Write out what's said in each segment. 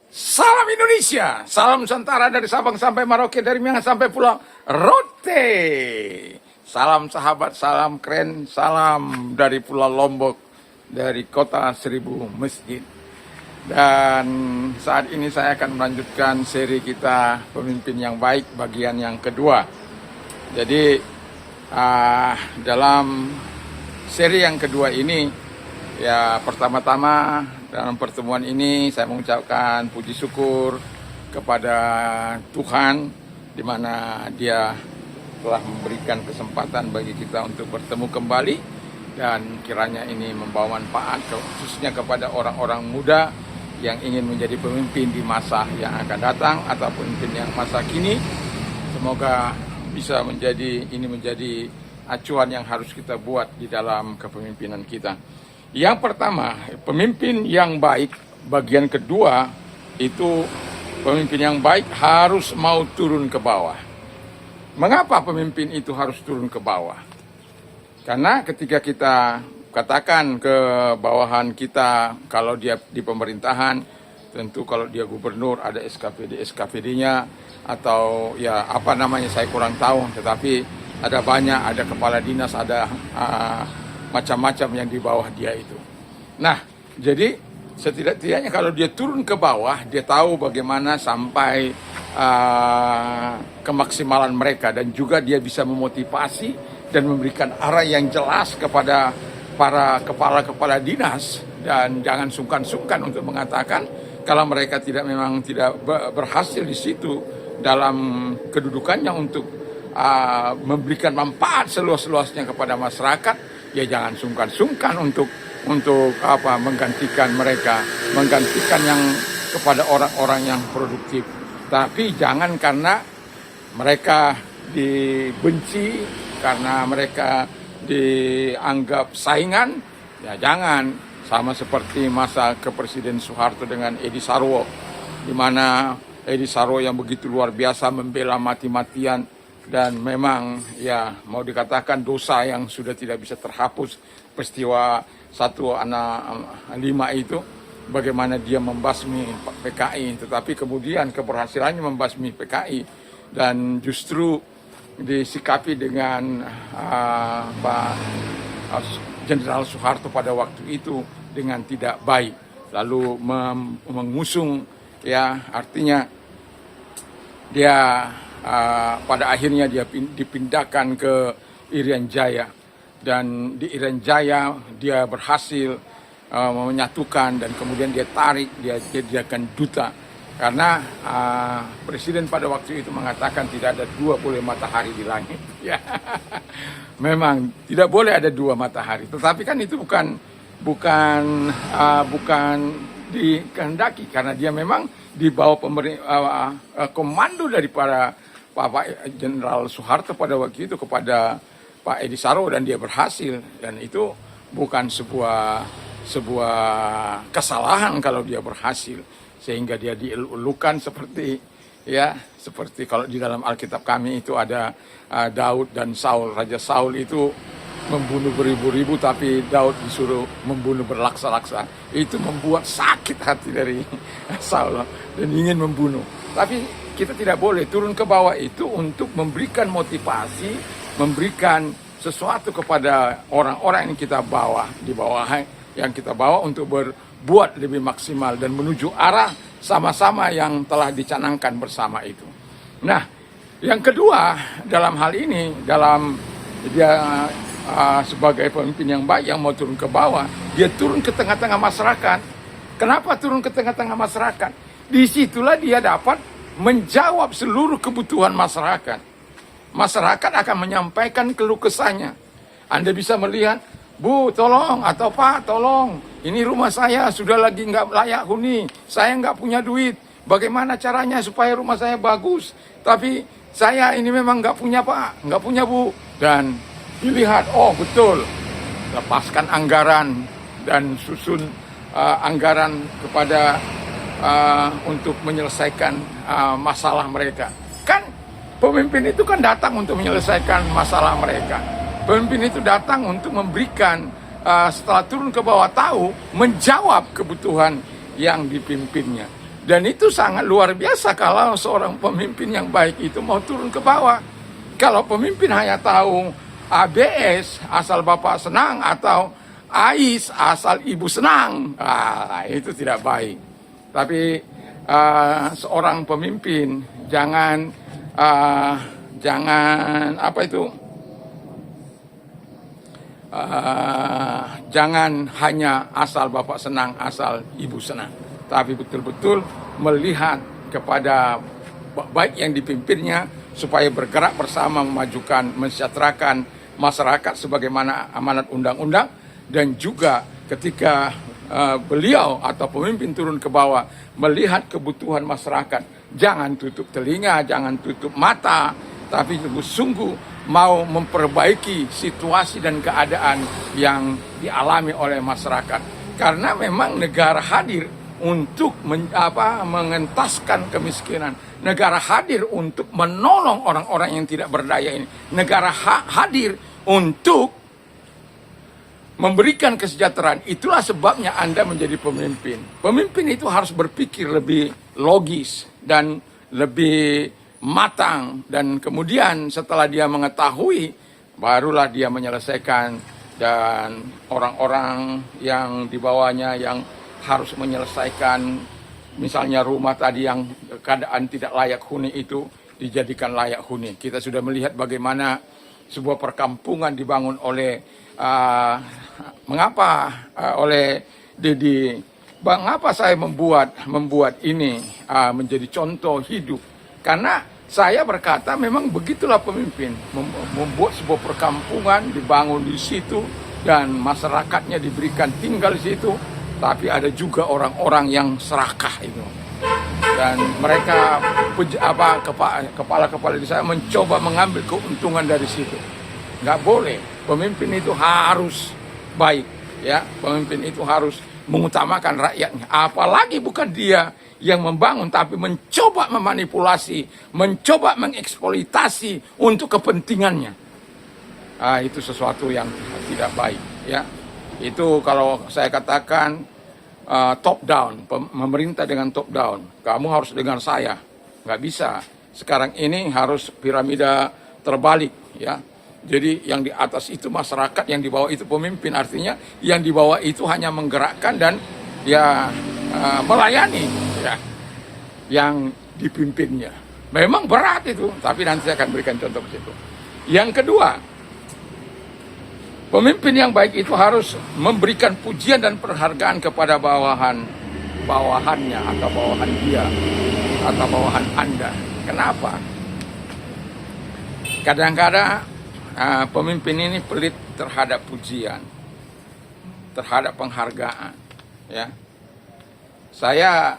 Salam Indonesia, salam Nusantara dari Sabang sampai Merauke, dari Minang sampai Pulau Rote. Salam sahabat, salam keren, salam dari Pulau Lombok, dari kota 1000 masjid. Dan saat ini saya akan melanjutkan seri kita Pemimpin yang Baik bagian yang kedua. Jadi dalam seri yang kedua ini, ya pertama-tama dalam pertemuan ini saya mengucapkan puji syukur kepada Tuhan di mana Dia telah memberikan kesempatan bagi kita untuk bertemu kembali, dan kiranya ini membawa manfaat khususnya kepada orang-orang muda yang ingin menjadi pemimpin di masa yang akan datang atau pemimpin yang masa kini. Semoga bisa menjadi acuan yang harus kita buat di dalam kepemimpinan kita. Yang pertama, pemimpin yang baik bagian kedua itu, pemimpin yang baik harus mau turun ke bawah. Mengapa pemimpin itu harus turun ke bawah? Karena ketika kita katakan ke bawahan kita, kalau dia di pemerintahan, tentu kalau dia gubernur ada SKPD-nya, atau ya apa namanya saya kurang tahu, tetapi ada banyak, ada kepala dinas, ada macam-macam yang di bawah dia itu. Nah, jadi setidak-tidaknya kalau dia turun ke bawah, dia tahu bagaimana sampai kemaksimalan mereka, dan juga dia bisa memotivasi dan memberikan arah yang jelas kepada para kepala-kepala dinas, dan jangan sungkan-sungkan untuk mengatakan kalau mereka memang tidak berhasil di situ dalam kedudukannya untuk memberikan manfaat seluas-luasnya kepada masyarakat, ya jangan sungkan-sungkan untuk menggantikan mereka, menggantikan yang kepada orang-orang yang produktif. Tapi jangan karena mereka dibenci, karena mereka dianggap saingan, ya jangan. Sama seperti masa kepresiden Soeharto dengan Edi Sarwo, di mana Edi Sarwo yang begitu luar biasa membela mati-matian, dan memang ya mau dikatakan dosa yang sudah tidak bisa terhapus, peristiwa 1/5 itu, bagaimana dia membasmi PKI, tetapi kemudian keberhasilannya membasmi PKI dan justru disikapi dengan Pak Jenderal Soeharto pada waktu itu dengan tidak baik, lalu mengusung, ya artinya dia pada akhirnya dia dipindahkan ke Irian Jaya, dan di Irian Jaya dia berhasil menyatukan, dan kemudian dia tarik, dia jadikan duta, karena presiden pada waktu itu mengatakan tidak ada dua boleh matahari di langit. Ya, memang tidak boleh ada dua matahari, tetapi kan itu bukan dikehendaki, karena dia memang di bawah komando daripada Pak Jenderal Soeharto pada waktu itu kepada Pak Edi Sarwo, dan dia berhasil, dan itu bukan sebuah kesalahan kalau dia berhasil, sehingga dia dielulukan seperti kalau di dalam Alkitab kami itu ada Daud dan Saul. Raja Saul itu membunuh beribu-ribu, tapi Daud disuruh membunuh berlaksa-laksa. Itu membuat sakit hati dari Saul dan ingin membunuh. Tapi kita tidak boleh turun ke bawah itu untuk memberikan motivasi, memberikan sesuatu kepada orang-orang yang kita bawa, di bawah yang kita bawa, untuk berbuat lebih maksimal dan menuju arah sama-sama yang telah dicanangkan bersama itu. Nah, yang kedua dalam hal ini, dalam dia sebagai pemimpin yang baik yang mau turun ke bawah, dia turun ke tengah-tengah masyarakat. Kenapa turun ke tengah-tengah masyarakat? Disitulah dia dapat menjawab seluruh kebutuhan masyarakat. Masyarakat akan menyampaikan keluh kesahnya. Anda bisa melihat, Bu tolong, atau Pak tolong, ini rumah saya sudah lagi nggak layak huni, saya nggak punya duit, bagaimana caranya supaya rumah saya bagus, tapi saya ini memang nggak punya Pak, nggak punya Bu. Dan dilihat, oh betul, lepaskan anggaran dan susun anggaran kepada untuk menyelesaikan masalah mereka. Kan pemimpin itu kan datang untuk menyelesaikan masalah mereka. Pemimpin itu datang untuk memberikan, setelah turun ke bawah tahu, menjawab kebutuhan yang dipimpinnya. Dan itu sangat luar biasa kalau seorang pemimpin yang baik itu mau turun ke bawah. Kalau pemimpin hanya tahu ABS, asal Bapak senang, atau AIS, asal Ibu senang, itu tidak baik. Tapi seorang pemimpin jangan jangan hanya asal Bapak senang, asal Ibu senang, tapi betul-betul melihat kepada baik yang dipimpinnya supaya bergerak bersama memajukan, mensejahterakan masyarakat sebagaimana amanat undang-undang. Dan juga ketika beliau atau pemimpin turun ke bawah melihat kebutuhan masyarakat, jangan tutup telinga, jangan tutup mata, tapi sungguh mau memperbaiki situasi dan keadaan yang dialami oleh masyarakat. Karena memang negara hadir untuk mengentaskan kemiskinan. Negara hadir untuk menolong orang-orang yang tidak berdaya ini. Negara hadir untuk memberikan kesejahteraan. Itulah sebabnya Anda menjadi pemimpin. Pemimpin itu harus berpikir lebih logis dan lebih matang, dan kemudian setelah dia mengetahui, barulah dia menyelesaikan. Dan orang-orang yang di bawahnya yang harus menyelesaikan, misalnya rumah tadi yang keadaan tidak layak huni itu dijadikan layak huni. Kita sudah melihat bagaimana sebuah perkampungan dibangun oleh mengapa saya membuat ini menjadi contoh hidup. Karena saya berkata memang begitulah pemimpin, membuat sebuah perkampungan dibangun di situ dan masyarakatnya diberikan tinggal di situ, tapi ada juga orang-orang yang serakah itu. Dan mereka kepala-kepala di saya mencoba mengambil keuntungan dari situ. Nggak boleh. Pemimpin itu harus baik, ya. Pemimpin itu harus mengutamakan rakyatnya. Apalagi bukan dia yang membangun, tapi mencoba memanipulasi, mencoba mengeksploitasi untuk kepentingannya. Itu sesuatu yang tidak baik, ya. Itu kalau saya katakan top down, pemerintah dengan top down. Kamu harus dengan saya, nggak bisa. Sekarang ini harus piramida terbalik, ya. Jadi yang di atas itu masyarakat, yang di bawah itu pemimpin. Artinya yang di bawah itu hanya menggerakkan dan melayani, ya, yang dipimpinnya. Memang berat itu, tapi nanti saya akan berikan contoh ke situ. Yang kedua, pemimpin yang baik itu harus memberikan pujian dan penghargaan kepada bawahannya atau bawahan dia atau bawahan Anda. Kenapa? Kadang-kadang pemimpin ini pelit terhadap pujian, terhadap penghargaan, ya. Saya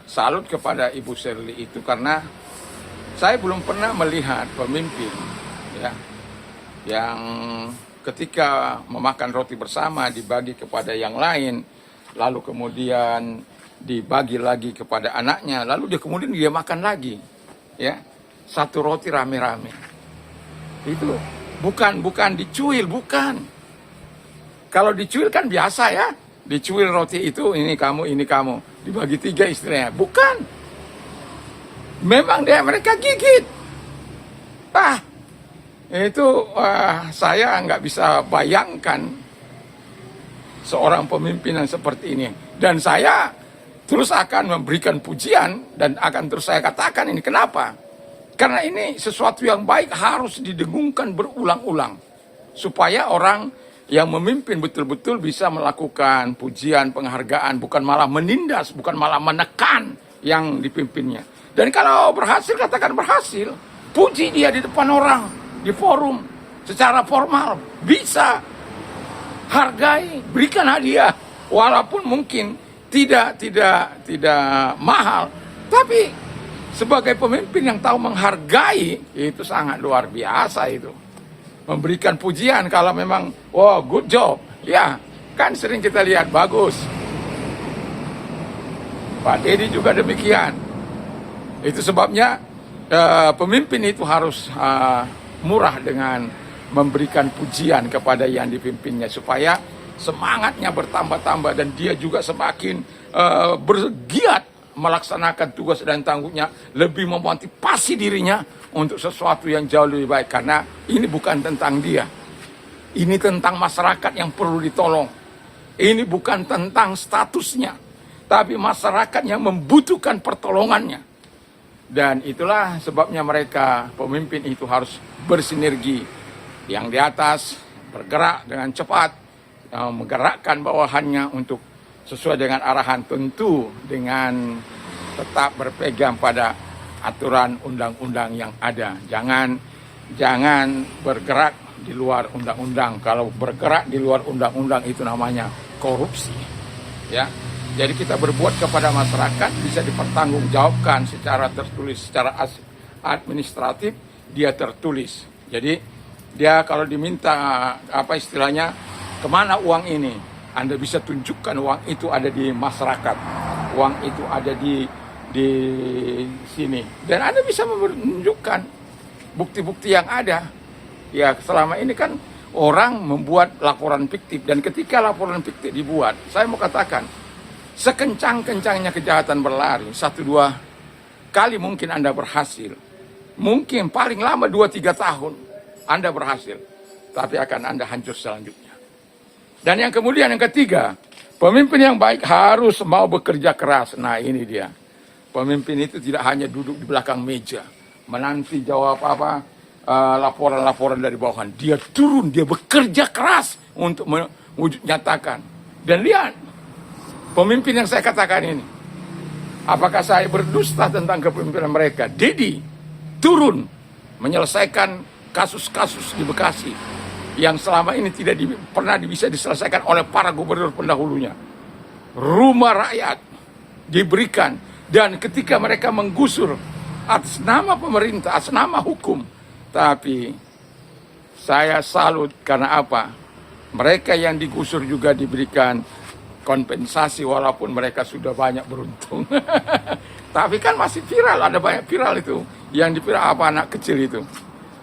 salut kepada Ibu Shirley itu karena saya belum pernah melihat pemimpin, ya, yang ketika memakan roti bersama dibagi kepada yang lain, lalu kemudian dibagi lagi kepada anaknya, lalu dia makan lagi, ya, satu roti rame-rame. Itu bukan dicuil, bukan. Kalau dicuil kan biasa, ya. Dicuil roti itu, ini kamu, dibagi 3 istilahnya. Bukan. Memang mereka gigit. Itu saya nggak bisa bayangkan seorang pemimpin yang seperti ini. Dan saya terus akan memberikan pujian dan akan terus saya katakan ini. Kenapa? Karena ini sesuatu yang baik harus didengungkan berulang-ulang. Supaya orang yang memimpin betul-betul bisa melakukan pujian, penghargaan, bukan malah menindas, bukan malah menekan yang dipimpinnya. Dan kalau berhasil, katakan berhasil, puji dia di depan orang, di forum, secara formal, bisa. Hargai, berikan hadiah, walaupun mungkin tidak mahal, tapi sebagai pemimpin yang tahu menghargai, itu sangat luar biasa itu. Memberikan pujian kalau memang, wow, good job. Ya, kan sering kita lihat, bagus. Pak Dedi juga demikian. Itu sebabnya pemimpin itu harus murah dengan memberikan pujian kepada yang dipimpinnya. Supaya semangatnya bertambah-tambah dan dia juga semakin bergiat melaksanakan tugas dan tanggungannya, lebih memotivasi dirinya untuk sesuatu yang jauh lebih baik. Karena ini bukan tentang dia. Ini tentang masyarakat yang perlu ditolong. Ini bukan tentang statusnya, tapi masyarakat yang membutuhkan pertolongannya. Dan itulah sebabnya mereka, pemimpin itu harus bersinergi. Yang di atas bergerak dengan cepat, menggerakkan bawahannya untuk sesuai dengan arahan, tentu dengan tetap berpegang pada aturan undang-undang yang ada. Jangan bergerak di luar undang-undang. Kalau bergerak di luar undang-undang itu namanya korupsi. Ya. Jadi kita berbuat kepada masyarakat bisa dipertanggungjawabkan secara tertulis, secara administratif dia tertulis. Jadi dia kalau diminta apa istilahnya, kemana uang ini, Anda bisa tunjukkan uang itu ada di masyarakat, uang itu ada di sini, dan Anda bisa menunjukkan bukti-bukti yang ada. Ya selama ini kan orang membuat laporan fiktif, dan ketika laporan fiktif dibuat, saya mau katakan, sekencang-kencangnya kejahatan berlari, 1-2 kali mungkin Anda berhasil. Mungkin paling lama 2-3 tahun Anda berhasil. Tapi akan Anda hancur selanjutnya. Dan yang kemudian yang ketiga, pemimpin yang baik harus mau bekerja keras. Nah ini dia. Pemimpin itu tidak hanya duduk di belakang meja, menanti jawab laporan-laporan dari bawahan. Dia turun, dia bekerja keras untuk mewujud nyatakan. Dan lihat, pemimpin yang saya katakan ini, apakah saya berdusta tentang kepemimpinan mereka? Dedi turun menyelesaikan kasus-kasus di Bekasi yang selama ini tidak pernah bisa diselesaikan oleh para gubernur pendahulunya. Rumah rakyat diberikan, dan ketika mereka menggusur atas nama pemerintah, atas nama hukum, tapi saya salut karena apa? Mereka yang digusur juga diberikan kompensasi walaupun mereka sudah banyak beruntung. Tapi kan masih viral, ada banyak viral itu. Yang diviral apa, anak kecil itu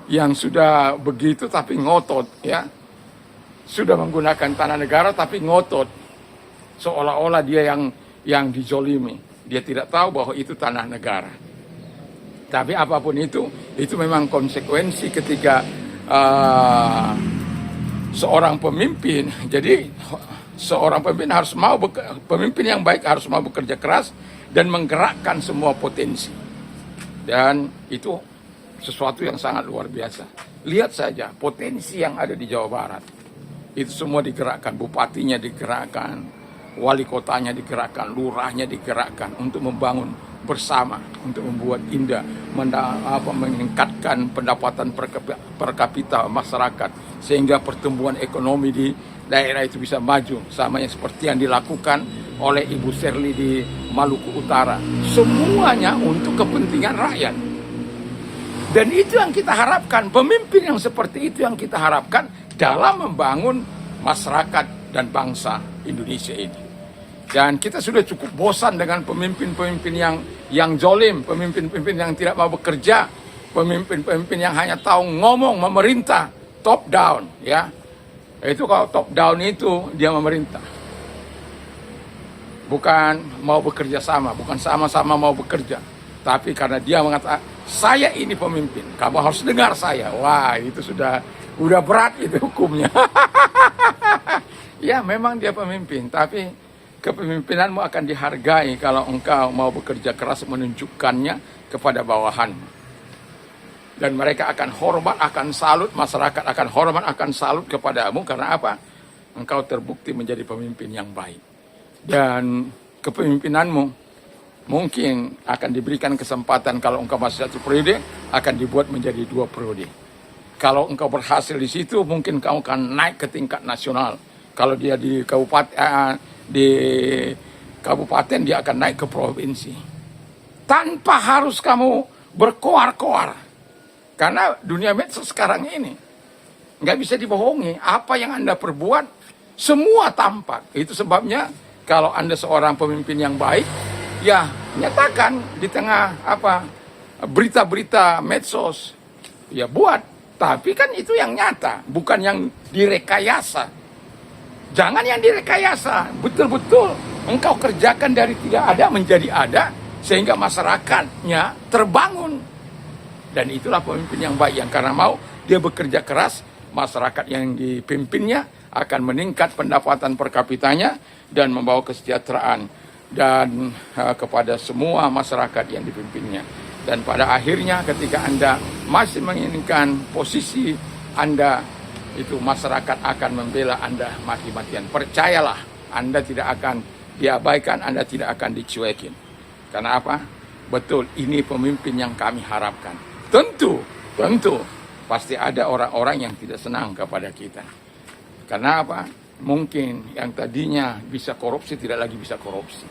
yang sudah begitu tapi ngotot, ya. Sudah menggunakan tanah negara tapi ngotot. Seolah-olah dia yang dijolimi. Dia tidak tahu bahwa itu tanah negara. Tapi apapun itu memang konsekuensi ketika seorang pemimpin. Jadi seorang pemimpin pemimpin yang baik harus mau bekerja keras dan menggerakkan semua potensi. Dan itu sesuatu yang sangat luar biasa. Lihat saja potensi yang ada di Jawa Barat. Itu semua digerakkan, bupatinya digerakkan, wali kotanya digerakkan, lurahnya digerakkan untuk membangun bersama, untuk membuat indah, meningkatkan pendapatan per kapita masyarakat, sehingga pertumbuhan ekonomi di daerah itu bisa maju, sama yang seperti yang dilakukan oleh Ibu Sherly di Maluku Utara. Semuanya untuk kepentingan rakyat. Dan itu yang kita harapkan, pemimpin yang seperti itu yang kita harapkan dalam membangun masyarakat dan bangsa Indonesia ini. Dan kita sudah cukup bosan dengan pemimpin-pemimpin yang zolim, pemimpin-pemimpin yang tidak mau bekerja, pemimpin-pemimpin yang hanya tahu ngomong, memerintah, top down, ya. Itu kalau top down itu dia memerintah. Bukan mau bekerja sama, bukan sama-sama mau bekerja. Tapi karena dia mengatakan, saya ini pemimpin, kamu harus dengar saya. Wah, itu udah berat itu hukumnya. Ya, memang dia pemimpin, tapi kepemimpinanmu akan dihargai kalau engkau mau bekerja keras menunjukkannya kepada bawahanmu. Dan mereka akan hormat, akan salut, masyarakat akan hormat, akan salut kepadamu. Karena apa? Engkau terbukti menjadi pemimpin yang baik. Dan kepemimpinanmu mungkin akan diberikan kesempatan, kalau engkau masih 1 periode, akan dibuat menjadi 2 periode. Kalau engkau berhasil di situ, mungkin kamu akan naik ke tingkat nasional. Kalau dia di kabupaten, dia akan naik ke provinsi. Tanpa harus kamu berkoar-koar. Karena dunia medsos sekarang ini nggak bisa dibohongi. Apa yang Anda perbuat, semua tampak. Itu sebabnya kalau Anda seorang pemimpin yang baik, ya nyatakan di tengah berita-berita medsos, ya buat. Tapi kan itu yang nyata, bukan yang direkayasa. Jangan yang direkayasa, betul-betul engkau kerjakan dari tidak ada menjadi ada, sehingga masyarakatnya terbangun. Dan itulah pemimpin yang baik, yang karena mau dia bekerja keras, masyarakat yang dipimpinnya akan meningkat pendapatan per kapitanya dan membawa kesejahteraan dan kepada semua masyarakat yang dipimpinnya. Dan pada akhirnya ketika Anda masih menginginkan posisi Anda, itu masyarakat akan membela Anda mati-matian. Percayalah, Anda tidak akan diabaikan, Anda tidak akan dicuekin. Karena apa? Betul, ini pemimpin yang kami harapkan. Tentu pasti ada orang-orang yang tidak senang kepada kita. Karena apa? Mungkin yang tadinya bisa korupsi tidak lagi bisa korupsi.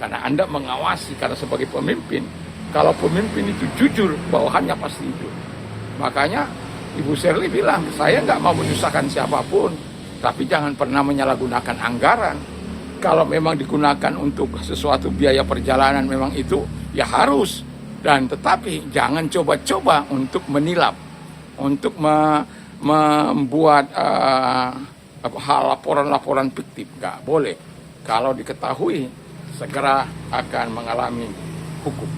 Karena Anda mengawasi, karena sebagai pemimpin, kalau pemimpin itu jujur, bawahannya pasti jujur. Makanya Ibu Shirley bilang, saya nggak mau menyusahkan siapapun, tapi jangan pernah menyalahgunakan anggaran. Kalau memang digunakan untuk sesuatu biaya perjalanan memang itu, ya harus. Dan tetapi jangan coba-coba untuk menilap, untuk membuat hal laporan-laporan fiktif. Nggak boleh. Kalau diketahui, segera akan mengalami hukum.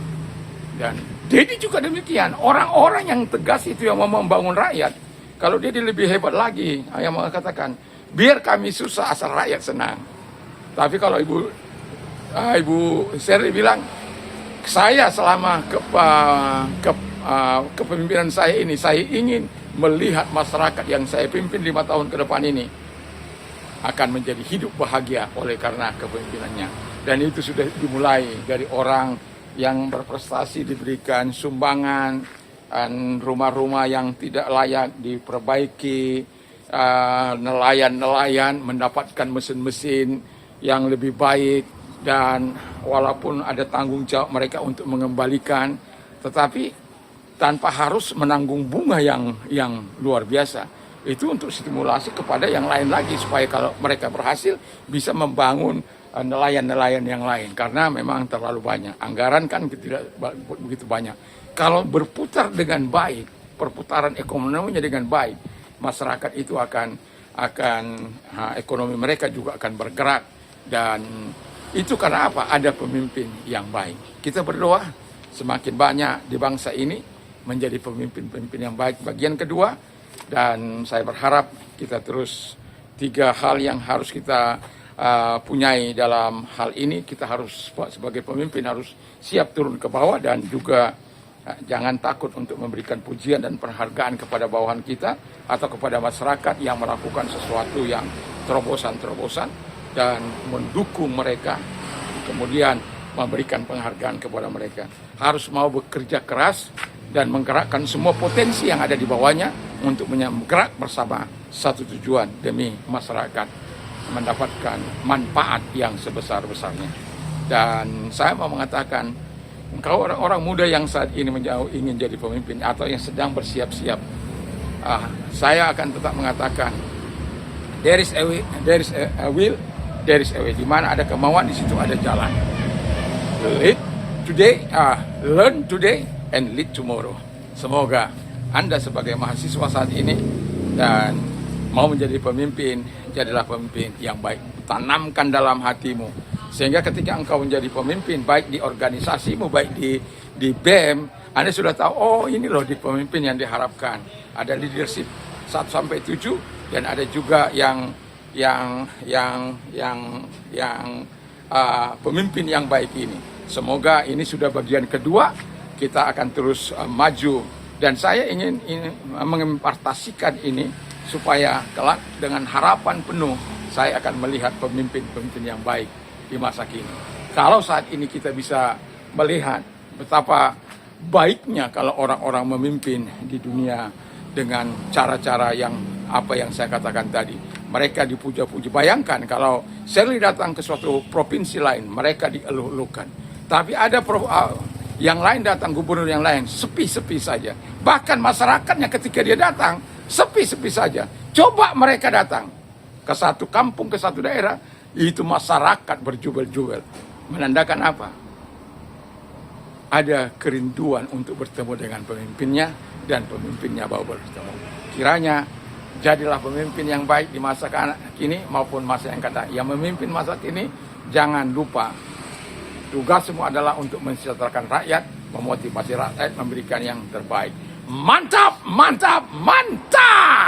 Dan Dedi juga demikian. Orang-orang yang tegas itu yang mau membangun rakyat. Kalau Dedi lebih hebat lagi, yang mengatakan, biar kami susah asal rakyat senang. Tapi kalau Ibu Shirley bilang, saya selama kepemimpinan saya ini, saya ingin melihat masyarakat yang saya pimpin 5 tahun ke depan ini akan menjadi hidup bahagia oleh karena kepemimpinannya. Dan itu sudah dimulai dari orang yang berprestasi diberikan sumbangan, rumah-rumah yang tidak layak diperbaiki, nelayan-nelayan mendapatkan mesin-mesin yang lebih baik, dan walaupun ada tanggung jawab mereka untuk mengembalikan, tetapi tanpa harus menanggung bunga yang luar biasa. Itu untuk stimulasi kepada yang lain lagi, supaya kalau mereka berhasil bisa membangun nelayan-nelayan yang lain. Karena memang terlalu banyak, anggaran kan tidak begitu banyak. Kalau berputar dengan baik, perputaran ekonominya dengan baik, masyarakat itu akan ekonomi mereka juga akan bergerak. Dan itu karena apa? Ada pemimpin yang baik. Kita berdoa semakin banyak di bangsa ini menjadi pemimpin-pemimpin yang baik. Bagian kedua, dan saya berharap kita terus 3 hal yang harus kita punyai dalam hal ini. Kita harus sebagai pemimpin harus siap turun ke bawah, dan juga jangan takut untuk memberikan pujian dan penghargaan kepada bawahan kita atau kepada masyarakat yang melakukan sesuatu yang terobosan-terobosan, dan mendukung mereka, kemudian memberikan penghargaan kepada mereka. Harus mau bekerja keras dan menggerakkan semua potensi yang ada di bawahnya untuk bergerak bersama satu tujuan demi masyarakat mendapatkan manfaat yang sebesar-besarnya. Dan saya mau mengatakan, kalau orang-orang muda yang saat ini ingin jadi pemimpin atau yang sedang bersiap-siap, saya akan tetap mengatakan, there is a will, there is a way. Di mana ada kemauan, di situ ada jalan. Learn today and lead tomorrow. Semoga Anda sebagai mahasiswa saat ini dan mau menjadi pemimpin, jadilah pemimpin yang baik. Tanamkan dalam hatimu, sehingga ketika engkau menjadi pemimpin, baik di organisasimu, baik di BEM, Anda sudah tahu, oh ini loh di pemimpin yang diharapkan. Ada leadership 1-7, dan ada juga yang pemimpin yang baik ini. Semoga ini sudah bagian kedua, kita akan terus maju. Dan saya ingin mengimplementasikan ini supaya kelak dengan harapan penuh saya akan melihat pemimpin-pemimpin yang baik di masa kini. Kalau saat ini kita bisa melihat betapa baiknya kalau orang-orang memimpin di dunia dengan cara-cara yang apa yang saya katakan tadi. Mereka dipuja-puji. Bayangkan kalau Shirley datang ke suatu provinsi lain, mereka dieluh-elukan. Tapi ada yang lain datang, gubernur yang lain, sepi-sepi saja. Bahkan masyarakatnya ketika dia datang, sepi-sepi saja. Coba mereka datang ke satu kampung, ke satu daerah, itu masyarakat berjubel-jubel. Menandakan apa? Ada kerinduan untuk bertemu dengan pemimpinnya, dan pemimpinnya mau bertemu. Kiranya jadilah pemimpin yang baik di masa kini maupun masa yang akan datang. Yang memimpin masa kini, jangan lupa Tugasmu adalah untuk mensejahterakan rakyat, memotivasi rakyat, memberikan yang terbaik. Mantap, mantap, mantap!